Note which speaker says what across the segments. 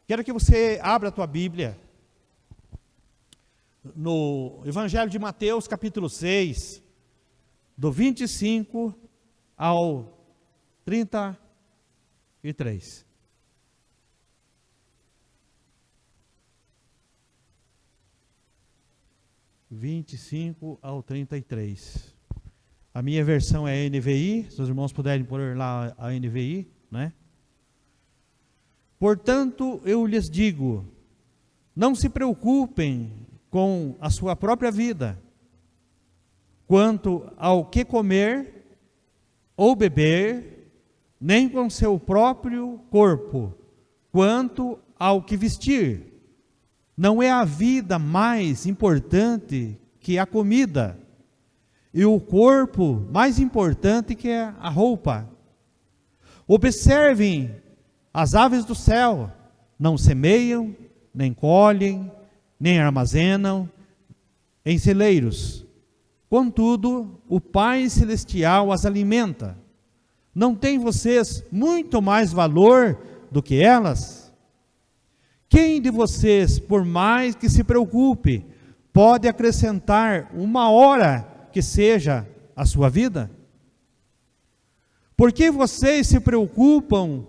Speaker 1: Quero que você abra a tua Bíblia no Evangelho de Mateus, capítulo 6, do 25 ao 33. ao 33. A minha versão é a NVI, se os irmãos puderem pôr lá a NVI, né? Portanto, eu lhes digo, não se preocupem com a sua própria vida, quanto ao que comer ou beber, nem com seu próprio corpo, quanto ao que vestir. Não é a vida mais importante que a comida, e o corpo mais importante que a roupa. Observem as aves do céu, não semeiam, nem colhem, nem armazenam em celeiros. Contudo, o Pai Celestial as alimenta. Não têm vocês muito mais valor do que elas? Quem de vocês, por mais que se preocupe, pode acrescentar uma hora que seja a sua vida? Por que vocês se preocupam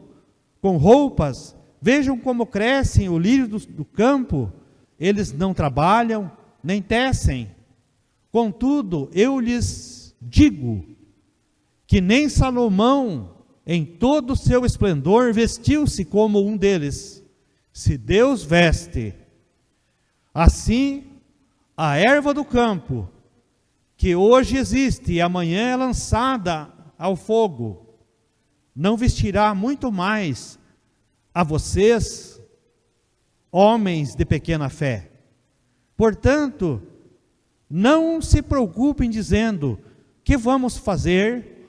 Speaker 1: com roupas? Vejam como crescem o lírio do campo, eles não trabalham, nem tecem. Contudo, eu lhes digo, que nem Salomão, em todo o seu esplendor, vestiu-se como um deles. Se Deus veste, assim, a erva do campo, que hoje existe e amanhã é lançada ao fogo, não vestirá muito mais a vocês, homens de pequena fé. Portanto, não se preocupem dizendo, que vamos fazer,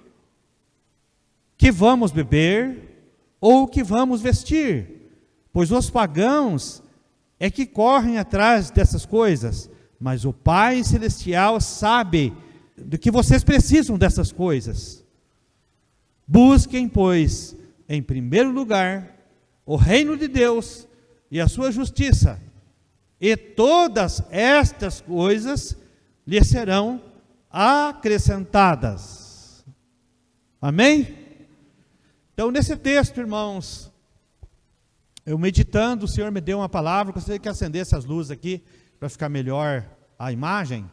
Speaker 1: que vamos beber, ou que vamos vestir, pois os pagãos é que correm atrás dessas coisas, mas o Pai Celestial sabe do que vocês precisam dessas coisas. Busquem, pois, em primeiro lugar, o reino de Deus e a sua justiça, e todas estas coisas lhe serão acrescentadas. Amém? Então, nesse texto, irmãos, eu meditando, o Senhor me deu uma palavra, gostaria que acendesse as luzes aqui, para ficar melhor a imagem.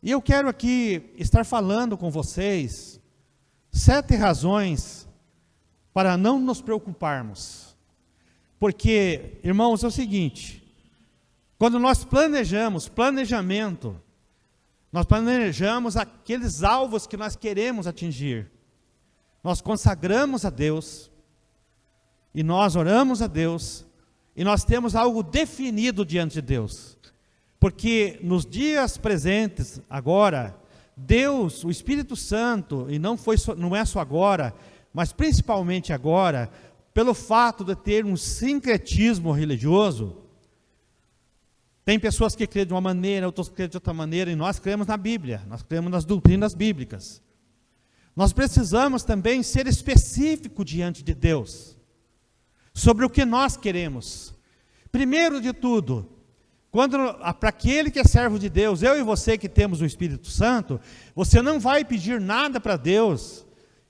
Speaker 1: E eu quero aqui estar falando com vocês 7 razões para não nos preocuparmos. Porque, irmãos, é o seguinte, quando nós planejamento, nós planejamos aqueles alvos que nós queremos atingir. Nós consagramos a Deus, e nós oramos a Deus, e nós temos algo definido diante de Deus. Porque nos dias presentes, agora, Deus, o Espírito Santo, e não é só agora, mas principalmente agora, pelo fato de ter um sincretismo religioso, tem pessoas que creem de uma maneira, outras que creem de outra maneira, e nós cremos na Bíblia, nós cremos nas doutrinas bíblicas. Nós precisamos também ser específico diante de Deus, sobre o que nós queremos. Primeiro de tudo, para aquele que é servo de Deus, eu e você que temos o Espírito Santo, você não vai pedir nada para Deus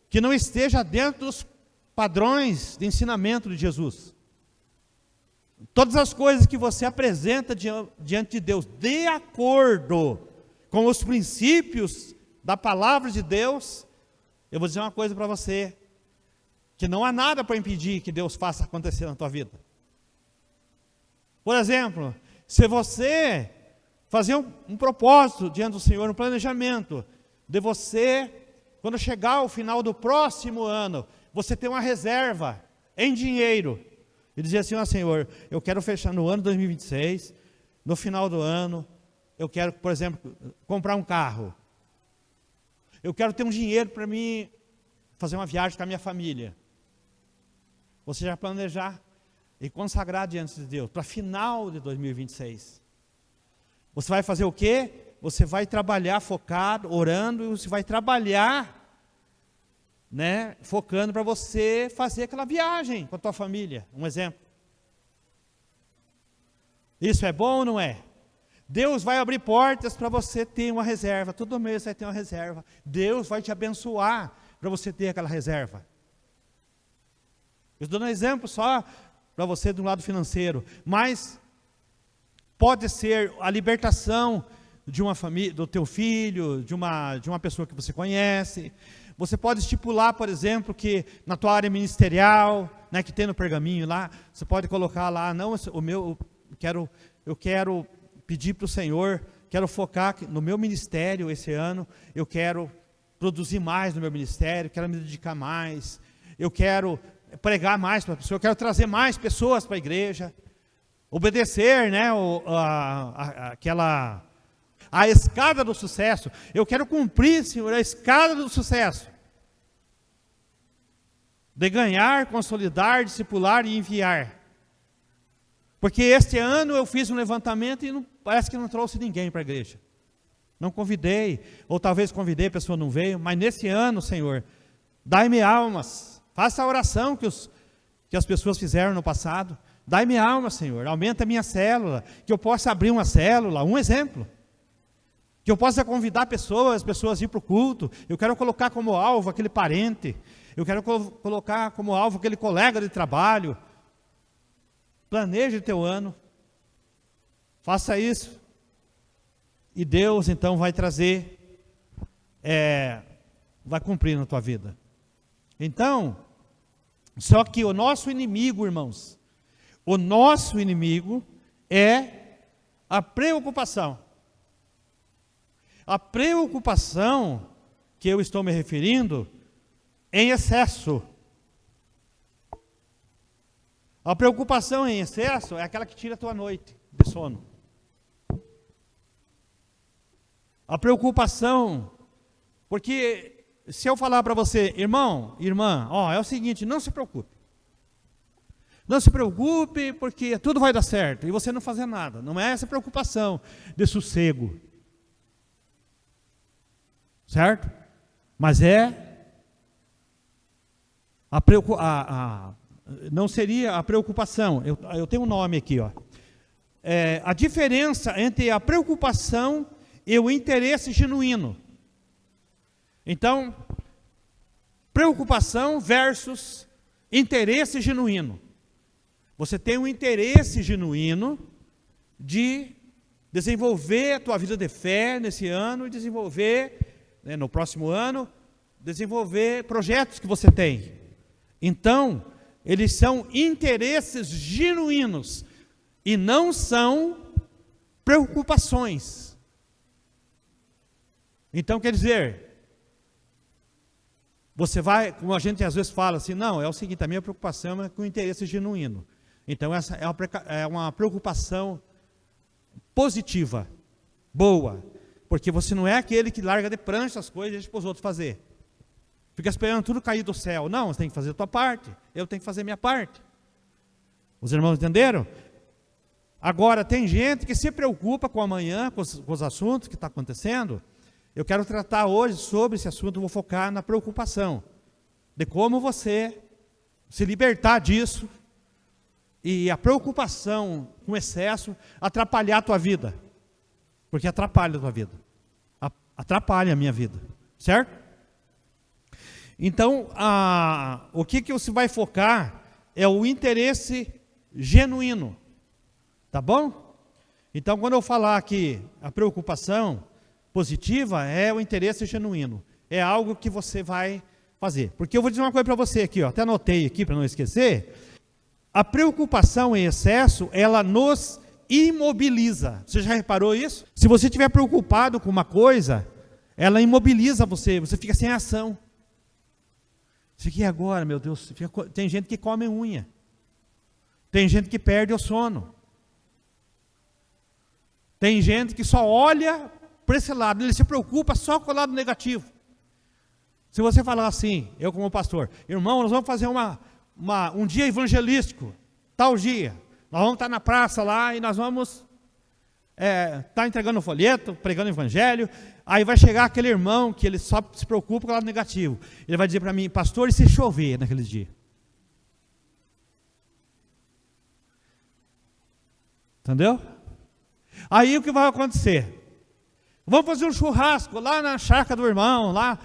Speaker 1: que não esteja dentro dos padrões de ensinamento de Jesus. Todas as coisas que você apresenta diante de Deus, de acordo com os princípios da palavra de Deus, eu vou dizer uma coisa para você, que não há nada para impedir que Deus faça acontecer na tua vida. Por exemplo, se você fazer um propósito diante do Senhor, um planejamento, de você, quando chegar ao final do próximo ano, você ter uma reserva em dinheiro, e dizer assim, ó Senhor, eu quero fechar no ano 2026, no final do ano, eu quero, por exemplo, comprar um carro. Eu quero ter um dinheiro para mim fazer uma viagem com a minha família. Você já planejar e consagrar diante de Deus, para final de 2026. Você vai fazer o quê? Você vai trabalhar focado, orando, e você vai trabalhar né, focando para você fazer aquela viagem com a tua família, um exemplo. Isso é bom ou não é? Deus vai abrir portas para você ter uma reserva, todo mês vai ter uma reserva. Deus vai te abençoar para você ter aquela reserva. Eu estou dando um exemplo só para você do lado financeiro, mas pode ser a libertação de uma família, do teu filho, de uma pessoa que você conhece. Você pode estipular, por exemplo, que na tua área ministerial, né, que tem no pergaminho lá, você pode colocar lá, não, eu quero pedir para o Senhor, quero focar no meu ministério esse ano, eu quero produzir mais no meu ministério, quero me dedicar mais, eu quero pregar mais para a pessoa, eu quero trazer mais pessoas para a igreja, obedecer, né, a escada do sucesso. Eu quero cumprir, Senhor, a escada do sucesso. De ganhar, consolidar, discipular e enviar. Porque este ano eu fiz um levantamento e parece que não trouxe ninguém para a igreja. Não convidei, ou talvez convidei, a pessoa não veio. Mas nesse ano, Senhor, dai-me almas. Faça a oração que as pessoas fizeram no passado. Dai-me almas, Senhor. Aumenta a minha célula. Que eu possa abrir uma célula, um exemplo. Que eu possa convidar as pessoas a ir para o culto. Eu quero colocar como alvo aquele parente. Eu quero colocar como alvo aquele colega de trabalho. Planeje o teu ano. Faça isso. E Deus então vai trazer, vai cumprir na tua vida. Então, só que o nosso inimigo, irmãos, o nosso inimigo é a preocupação. A preocupação que eu estou me referindo em excesso. A preocupação em excesso é aquela que tira a tua noite de sono. A preocupação, porque se eu falar para você, irmão, irmã, é o seguinte, não se preocupe. Não se preocupe porque tudo vai dar certo e você não fazer nada. Não é essa preocupação de sossego. Certo? Mas não seria a preocupação. Eu tenho um nome aqui, a diferença entre a preocupação e o interesse genuíno. Então, preocupação versus interesse genuíno. Você tem um interesse genuíno de desenvolver a tua vida de fé nesse ano e desenvolver, no próximo ano, desenvolver projetos que você tem. Então, eles são interesses genuínos e não são preocupações. Então, quer dizer, você vai, como a gente às vezes fala assim, não, é o seguinte, a minha preocupação é com interesse genuíno. Então, essa é uma preocupação positiva, boa, porque você não é aquele que larga de prancha as coisas e deixa para os outros fazer. Fica esperando tudo cair do céu. Não, você tem que fazer a tua parte, eu tenho que fazer a minha parte. Os irmãos entenderam? Agora, tem gente que se preocupa com amanhã, com os assuntos que estão acontecendo. Eu quero tratar hoje sobre esse assunto, vou focar na preocupação, de como você se libertar disso, e a preocupação com excesso atrapalhar a tua vida, porque atrapalha a tua vida, atrapalha a minha vida, certo? Então, o que você vai focar é o interesse genuíno, tá bom? Então, quando eu falar aqui a preocupação positiva é o interesse genuíno, é algo que você vai fazer. Porque eu vou dizer uma coisa para você aqui, até anotei aqui para não esquecer. A preocupação em excesso, ela nos imobiliza. Você já reparou isso? Se você estiver preocupado com uma coisa, ela imobiliza você fica sem ação. Você fica, e agora, meu Deus? Tem gente que come unha, tem gente que perde o sono, tem gente que só olha por esse lado, ele se preocupa só com o lado negativo. Se você falar assim, eu como pastor, irmão, nós vamos fazer um dia evangelístico, tal dia, nós vamos estar na praça lá e nós vamos está entregando o folheto, pregando o evangelho, aí vai chegar aquele irmão que ele só se preocupa com o lado negativo. Ele vai dizer para mim, pastor, e se chover naquele dia? Entendeu? Aí o que vai acontecer? Vamos fazer um churrasco lá na chácara do irmão, lá.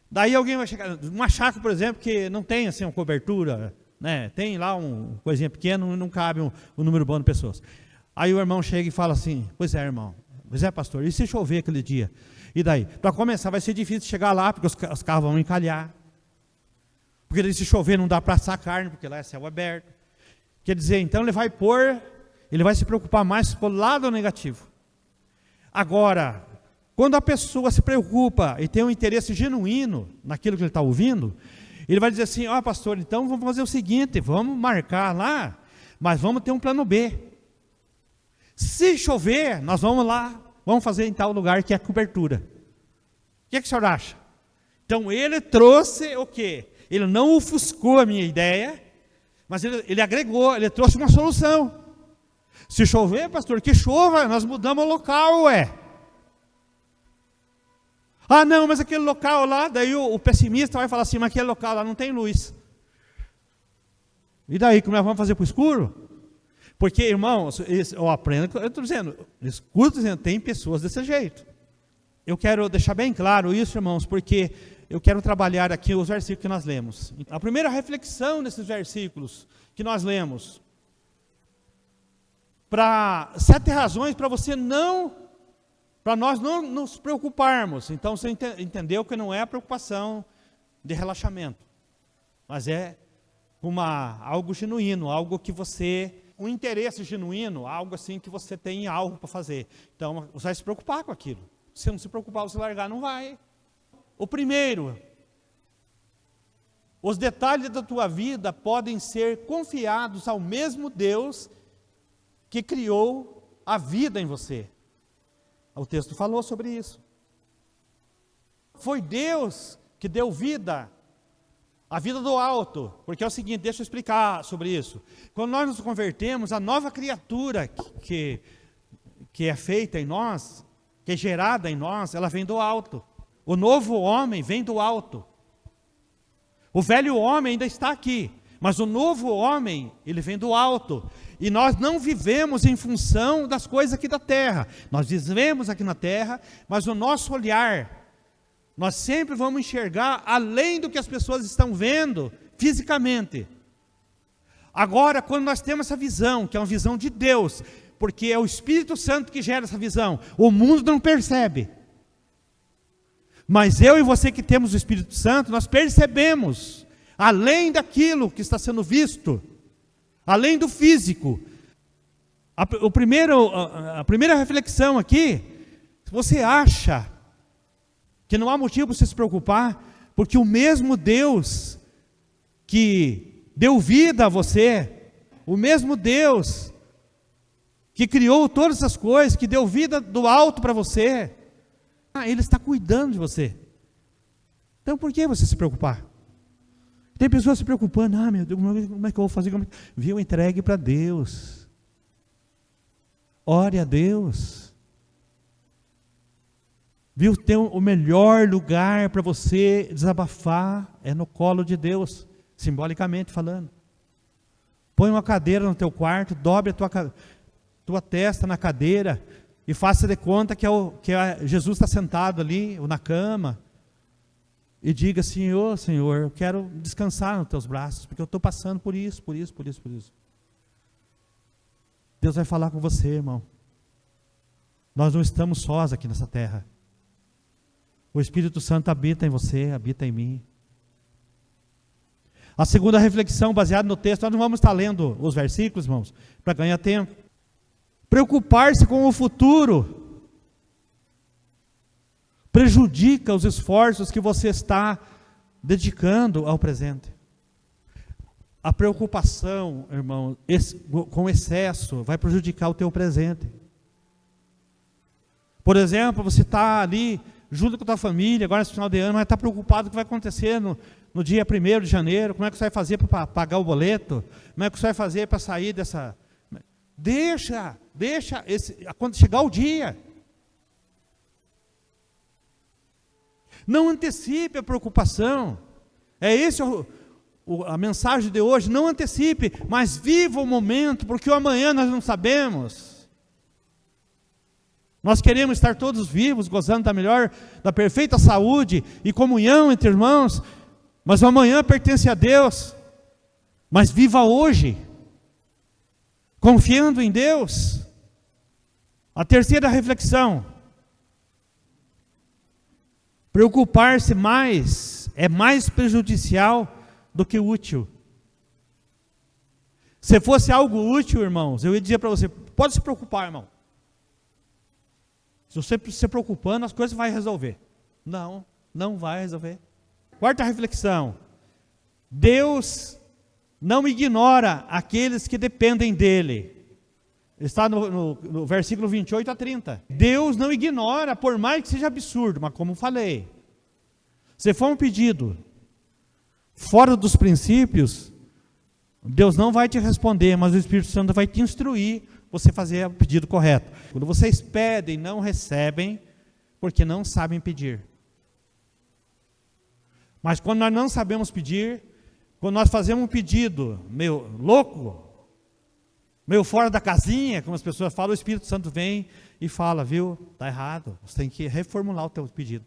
Speaker 1: Daí alguém vai chegar, uma chácara, por exemplo, que não tem assim uma cobertura, né? Tem lá uma coisinha pequena e não cabe um número bom de pessoas. Aí o irmão chega e fala assim, pois é, irmão, pois é, pastor, e se chover aquele dia? E daí? Para começar vai ser difícil chegar lá, porque os carros vão encalhar. Porque daí, se chover não dá para assar carne, porque lá é céu aberto. Quer dizer, então ele vai se preocupar mais com o lado negativo. Agora, quando a pessoa se preocupa e tem um interesse genuíno naquilo que ele está ouvindo, ele vai dizer assim, ó pastor, então vamos fazer o seguinte, vamos marcar lá, mas vamos ter um plano B. Se chover, nós vamos lá, vamos fazer em tal lugar que é cobertura. O que o senhor acha? Então ele trouxe o quê? Ele não ofuscou a minha ideia, mas ele agregou, ele trouxe uma solução. Se chover, pastor, que chova, nós mudamos o local, Ah, não, mas aquele local lá, daí o pessimista vai falar assim, mas aquele local lá não tem luz. E daí, como nós vamos fazer para o escuro? Porque, irmãos, eu aprendo, eu estou dizendo, escuto dizendo, tem pessoas desse jeito. Eu quero deixar bem claro isso, irmãos, porque eu quero trabalhar aqui os versículos que nós lemos. A primeira reflexão nesses versículos que nós lemos, para 7 razões para nós não nos preocuparmos. Então você entendeu que não é a preocupação de relaxamento, mas é algo genuíno, algo que um interesse genuíno, algo assim que você tem algo para fazer. Então você vai se preocupar com aquilo. Se não se preocupar, você largar, não vai. O primeiro, os detalhes da tua vida podem ser confiados ao mesmo Deus que criou a vida em você. O texto falou sobre isso. Foi Deus que deu vida, a vida do alto. Porque é o seguinte, deixa eu explicar sobre isso. Quando nós nos convertemos, a nova criatura que é feita em nós, que é gerada em nós, ela vem do alto. O novo homem vem do alto. O velho homem ainda está aqui, mas o novo homem, ele vem do alto. E nós não vivemos em função das coisas aqui da terra. Nós vivemos aqui na terra, mas o nosso olhar, nós sempre vamos enxergar além do que as pessoas estão vendo fisicamente. Agora, quando nós temos essa visão, que é uma visão de Deus, porque é o Espírito Santo que gera essa visão, o mundo não percebe. Mas eu e você que temos o Espírito Santo, nós percebemos, além daquilo que está sendo visto, além do físico. A primeira reflexão aqui, se você acha que não há motivo para você se preocupar, porque o mesmo Deus que deu vida a você, o mesmo Deus que criou todas essas coisas, que deu vida do alto para você, Ele está cuidando de você. Então por que você se preocupar? Tem pessoas se preocupando, meu Deus, como é que eu vou fazer? Viu, entregue para Deus. Ore a Deus. Viu, tem o melhor lugar para você desabafar, é no colo de Deus, simbolicamente falando. Põe uma cadeira no teu quarto, dobre a tua testa na cadeira, e faça de conta que Jesus está sentado ali, ou na cama, e diga assim, Senhor, eu quero descansar nos teus braços, porque eu estou passando por isso. Deus vai falar com você, irmão. Nós não estamos sós aqui nessa terra. O Espírito Santo habita em você, habita em mim. A segunda reflexão, baseada no texto, nós não vamos estar lendo os versículos, irmãos, para ganhar tempo. Preocupar-se com o futuro prejudica os esforços que você está dedicando ao presente. A preocupação, irmão, com excesso, vai prejudicar o teu presente. Por exemplo, você está ali, junto com a tua família, agora nesse final de ano, mas está preocupado com o que vai acontecer no dia 1º de janeiro, como é que você vai fazer para pagar o boleto, como é que você vai fazer para sair dessa... Deixa quando chegar o dia. Não antecipe a preocupação. É esse a mensagem de hoje. Não antecipe, mas viva o momento, porque o amanhã nós não sabemos. Nós queremos estar todos vivos, gozando da perfeita saúde e comunhão entre irmãos, mas o amanhã pertence a Deus. Mas viva hoje, confiando em Deus. A terceira reflexão: preocupar-se mais é mais prejudicial do que útil. Se fosse algo útil, irmãos, eu ia dizer para você: pode se preocupar, irmão. Se você se preocupando, as coisas vão resolver. Não, não vai resolver. Quarta reflexão: Deus não ignora aqueles que dependem dele. Está no versículo 28 a 30. Deus não ignora, por mais que seja absurdo, mas como falei, se for um pedido fora dos princípios, Deus não vai te responder, mas o Espírito Santo vai te instruir você fazer o pedido correto. Quando vocês pedem, não recebem, porque não sabem pedir. Mas quando nós não sabemos pedir, quando nós fazemos um pedido meio louco, meio fora da casinha, como as pessoas falam, o Espírito Santo vem e fala: viu, está errado, você tem que reformular o teu pedido.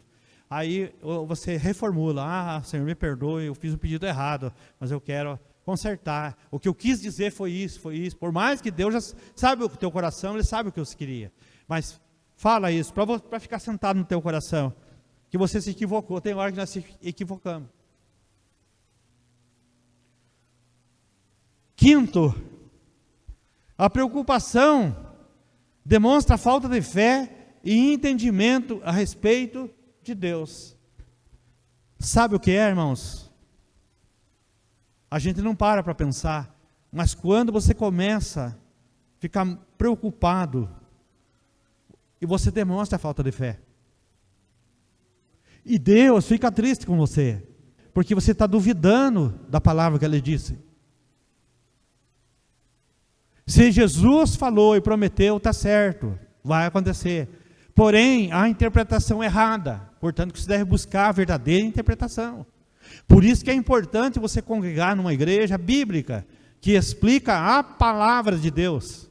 Speaker 1: Aí você reformula: ah, Senhor, me perdoe, eu fiz um pedido errado, mas eu quero consertar. O que eu quis dizer foi isso. Por mais que Deus já sabe o teu coração, Ele sabe o que você queria. Mas fala isso, para ficar sentado no teu coração, que você se equivocou. Tem hora que nós se equivocamos. Quinto, a preocupação demonstra falta de fé e entendimento a respeito de Deus. Sabe o que é, irmãos? A gente não para pensar, mas quando você começa a ficar preocupado, e você demonstra a falta de fé, e Deus fica triste com você, porque você está duvidando da palavra que Ele disse. Se Jesus falou e prometeu, está certo, vai acontecer. Porém, há interpretação errada, portanto, você deve buscar a verdadeira interpretação. Por isso que é importante você congregar numa igreja bíblica, que explica a palavra de Deus.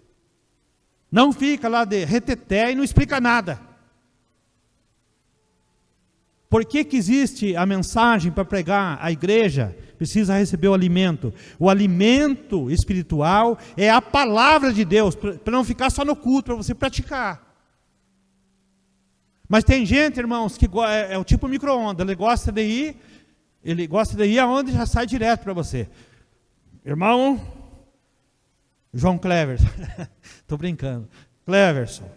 Speaker 1: Não fica lá de reteté e não explica nada. Por que existe a mensagem para pregar? A igreja precisa receber o alimento. O alimento espiritual é a palavra de Deus, para não ficar só no culto, para você praticar. Mas tem gente, irmãos, que é o tipo micro-ondas, ele gosta de ir aonde já sai direto para você. Irmão João Cleverson, estou brincando, Cleverson,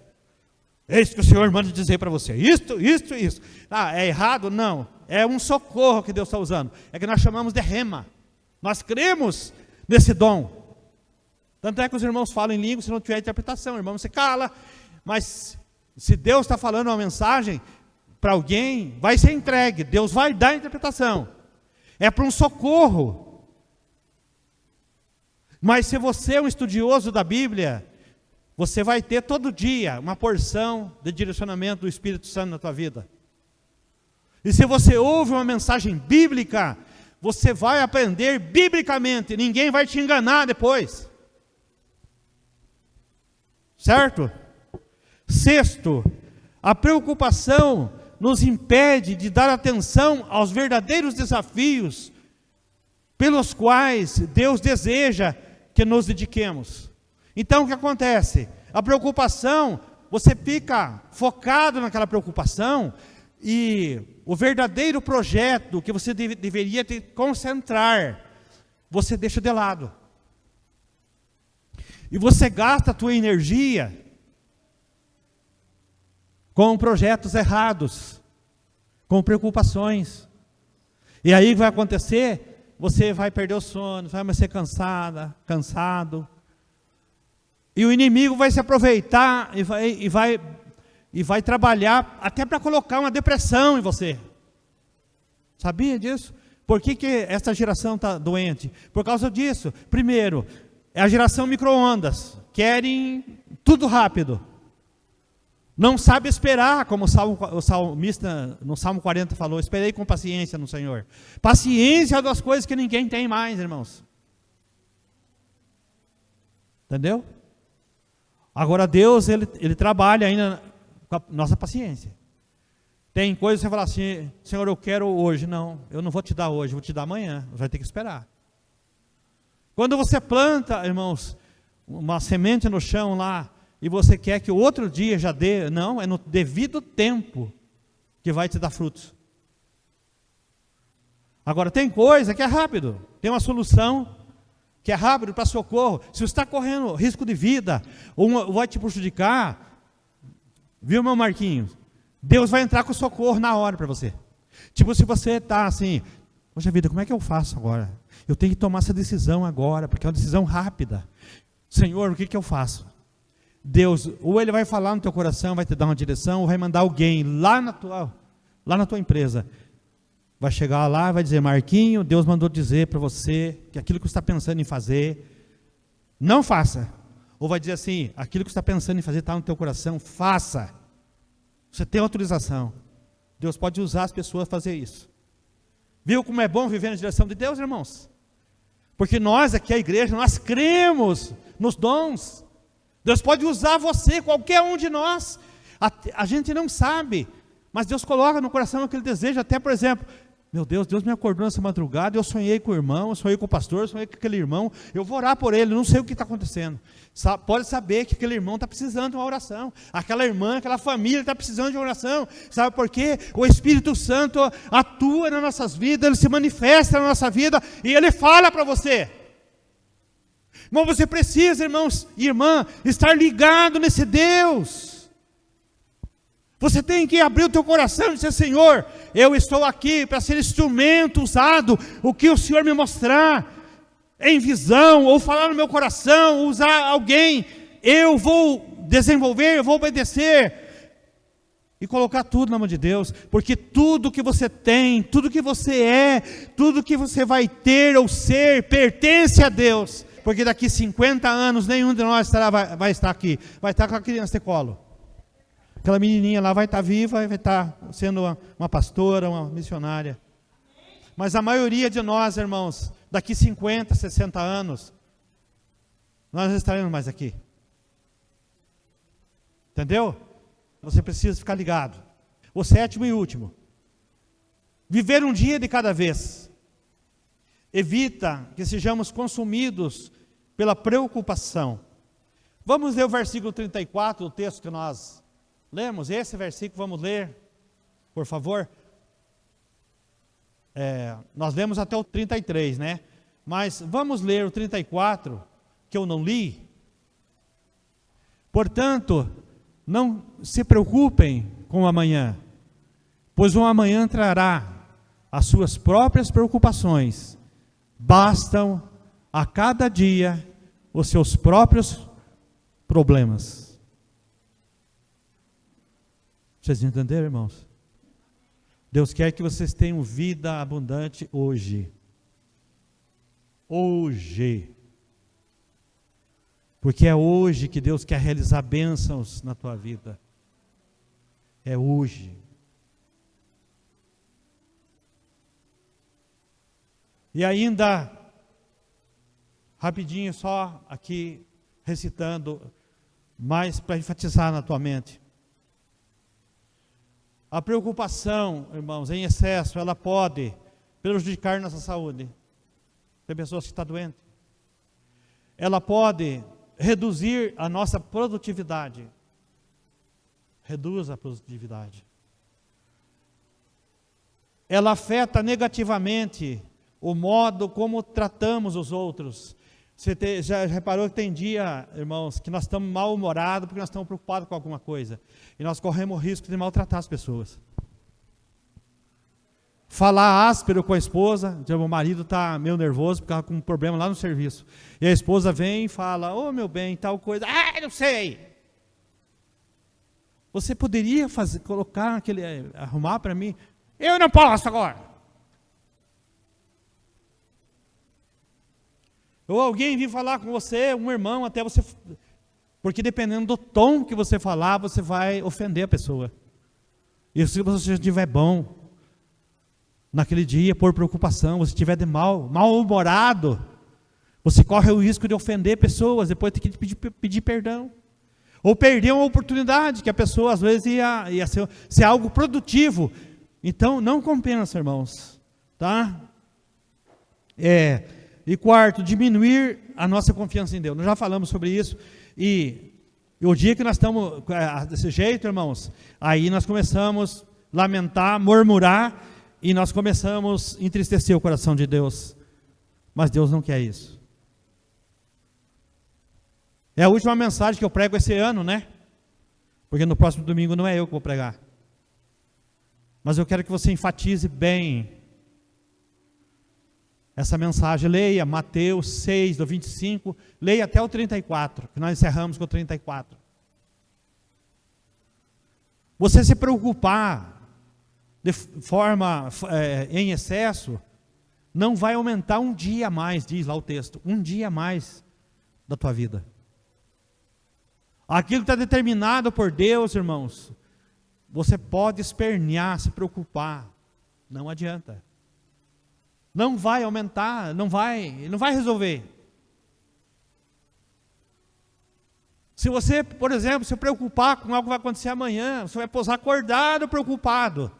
Speaker 1: é isso que o Senhor manda dizer para você, isso. Ah, é errado? Não, é um socorro que Deus está usando, é que nós chamamos de rema, nós cremos nesse dom, tanto é que os irmãos falam em língua, se não tiver interpretação, irmão, você cala, mas se Deus está falando uma mensagem para alguém, vai ser entregue, Deus vai dar a interpretação, é para um socorro. Mas se você é um estudioso da Bíblia, você vai ter todo dia uma porção de direcionamento do Espírito Santo na tua vida. E se você ouve uma mensagem bíblica, você vai aprender biblicamente, ninguém vai te enganar depois. Certo? Sexto, a preocupação nos impede de dar atenção aos verdadeiros desafios pelos quais Deus deseja que nos dediquemos. Então o que acontece? A preocupação, você fica focado naquela preocupação e o verdadeiro projeto que você deveria te concentrar, você deixa de lado. E você gasta a tua energia com projetos errados, com preocupações. E aí vai acontecer, você vai perder o sono, vai ser cansado. E o inimigo vai se aproveitar e vai trabalhar até para colocar uma depressão em você. Sabia disso? Por que essa geração está doente? Por causa disso. Primeiro, é a geração micro-ondas. Querem tudo rápido. Não sabe esperar, como o salmista no Salmo 40 falou, esperei com paciência no Senhor. Paciência é uma das coisas que ninguém tem mais, irmãos. Entendeu? Agora Deus, Ele trabalha ainda com a nossa paciência. Tem coisas que você fala assim, Senhor, eu quero hoje. Não, eu não vou te dar hoje, vou te dar amanhã. Você vai ter que esperar. Quando você planta, irmãos, uma semente no chão lá, e você quer que o outro dia já dê, não, é no devido tempo que vai te dar frutos. Agora, tem coisa que é rápido, tem uma solução que é rápido para socorro. Se você está correndo risco de vida, ou vai te prejudicar, viu, meu Marquinhos? Deus vai entrar com socorro na hora para você. Tipo, se você está assim, poxa vida, como é que eu faço agora? Eu tenho que tomar essa decisão agora, porque é uma decisão rápida. Senhor, o que eu faço? Deus, ou Ele vai falar no teu coração, vai te dar uma direção, ou vai mandar alguém lá na tua empresa. Vai chegar lá e vai dizer, Marquinho, Deus mandou dizer para você que aquilo que você está pensando em fazer, não faça. Ou vai dizer assim, aquilo que você está pensando em fazer está no teu coração, faça. Você tem autorização. Deus pode usar as pessoas para fazer isso. Viu como é bom viver na direção de Deus, irmãos? Porque nós aqui, a igreja, nós cremos nos dons. Deus pode usar você, qualquer um de nós. A gente não sabe, mas Deus coloca no coração aquele desejo. Até, por exemplo, meu Deus, Deus me acordou nessa madrugada, eu sonhei com o irmão, eu sonhei com o pastor, eu sonhei com aquele irmão, eu vou orar por ele, não sei o que está acontecendo. Pode saber que aquele irmão está precisando de uma oração, aquela irmã, aquela família está precisando de uma oração. Sabe por quê? O Espírito Santo atua nas nossas vidas, Ele se manifesta na nossa vida e Ele fala para você. Mas você precisa, irmãos e irmã, estar ligado nesse Deus. Você tem que abrir o teu coração e dizer, Senhor, eu estou aqui para ser instrumento usado, o que o Senhor me mostrar, em visão, ou falar no meu coração, usar alguém, eu vou desenvolver, eu vou obedecer, e colocar tudo na mão de Deus, porque tudo que você tem, tudo que você é, tudo que você vai ter ou ser, pertence a Deus, porque daqui 50 anos, nenhum de nós vai estar aqui, vai estar com a criança de colo. Aquela menininha lá vai estar viva, vai estar sendo uma pastora, uma missionária. Mas a maioria de nós, irmãos, daqui 50, 60 anos, nós não estaremos mais aqui. Entendeu? Você precisa ficar ligado. O sétimo e último. Viver um dia de cada vez. Evita que sejamos consumidos pela preocupação. Vamos ler o versículo 34, o texto que nós lemos, esse versículo, vamos ler, por favor. Nós lemos até o 33, né? Mas vamos ler o 34, que eu não li. Portanto, não se preocupem com o amanhã, pois o amanhã trará as suas próprias preocupações. Bastam a cada dia os seus próprios problemas. Vocês entenderam, irmãos? Deus quer que vocês tenham vida abundante hoje. Hoje. Porque é hoje que Deus quer realizar bênçãos na tua vida. É hoje. E ainda, rapidinho, só aqui, recitando, mais para enfatizar na tua mente. A preocupação, irmãos, em excesso, ela pode prejudicar nossa saúde. Tem pessoas que estão doentes. Ela pode reduzir a nossa produtividade. Reduz a produtividade. Ela afeta negativamente o modo como tratamos os outros. Você já reparou que tem dia, irmãos, que nós estamos mal-humorados porque nós estamos preocupados com alguma coisa. E nós corremos o risco de maltratar as pessoas. Falar áspero com a esposa, o marido está meio nervoso porque está com um problema lá no serviço. E a esposa vem e fala, ô meu bem, tal coisa, não sei. Você poderia arrumar para mim? Eu não posso agora. Ou alguém vir falar com você, um irmão, até você... Porque dependendo do tom que você falar, você vai ofender a pessoa. E se você estiver bom, naquele dia, por preocupação, você estiver de mal-humorado, você corre o risco de ofender pessoas, depois tem que pedir perdão. Ou perder uma oportunidade, que a pessoa às vezes ia ser algo produtivo. Então, não compensa, irmãos. Tá? E quarto, diminuir a nossa confiança em Deus. Nós já falamos sobre isso. E o dia que nós estamos desse jeito, irmãos, aí nós começamos a lamentar, murmurar, e nós começamos a entristecer o coração de Deus. Mas Deus não quer isso. É a última mensagem que eu prego esse ano, né? Porque no próximo domingo não é eu que vou pregar. Mas eu quero que você enfatize bem essa mensagem. Leia Mateus 6, do 25, leia até o 34, que nós encerramos com o 34. Você se preocupar de forma em excesso, não vai aumentar um dia a mais, diz lá o texto, um dia a mais da tua vida. Aquilo que está determinado por Deus, irmãos, você pode espernear, se preocupar, não adianta. Não vai aumentar, não vai resolver. Se você, por exemplo, se preocupar com algo que vai acontecer amanhã, você vai pousar acordado, preocupado.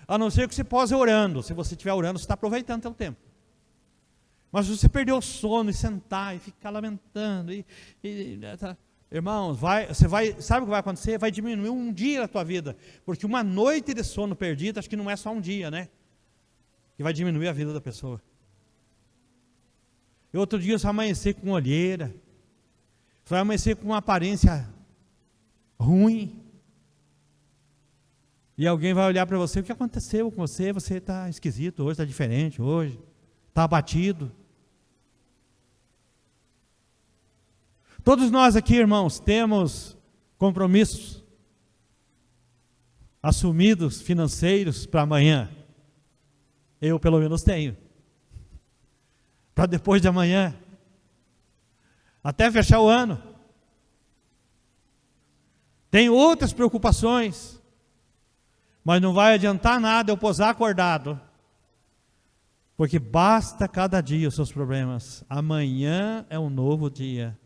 Speaker 1: A não ser que você pose orando. Se você estiver orando, você está aproveitando o seu tempo. Mas se você perder o sono e sentar e ficar lamentando, irmãos, sabe o que vai acontecer? Vai diminuir um dia da tua vida. Porque uma noite de sono perdida, acho que não é só um dia, né? Que vai diminuir a vida da pessoa. E outro dia você vai amanhecer com olheira. Você vai amanhecer com uma aparência ruim. E alguém vai olhar para você, o que aconteceu com você? Você está esquisito hoje, está diferente hoje, está abatido. Todos nós aqui, irmãos, temos compromissos assumidos financeiros para amanhã. Eu pelo menos tenho. Para depois de amanhã. Até fechar o ano. Tem outras preocupações. Mas não vai adiantar nada eu pousar acordado. Porque basta cada dia os seus problemas. Amanhã é um novo dia.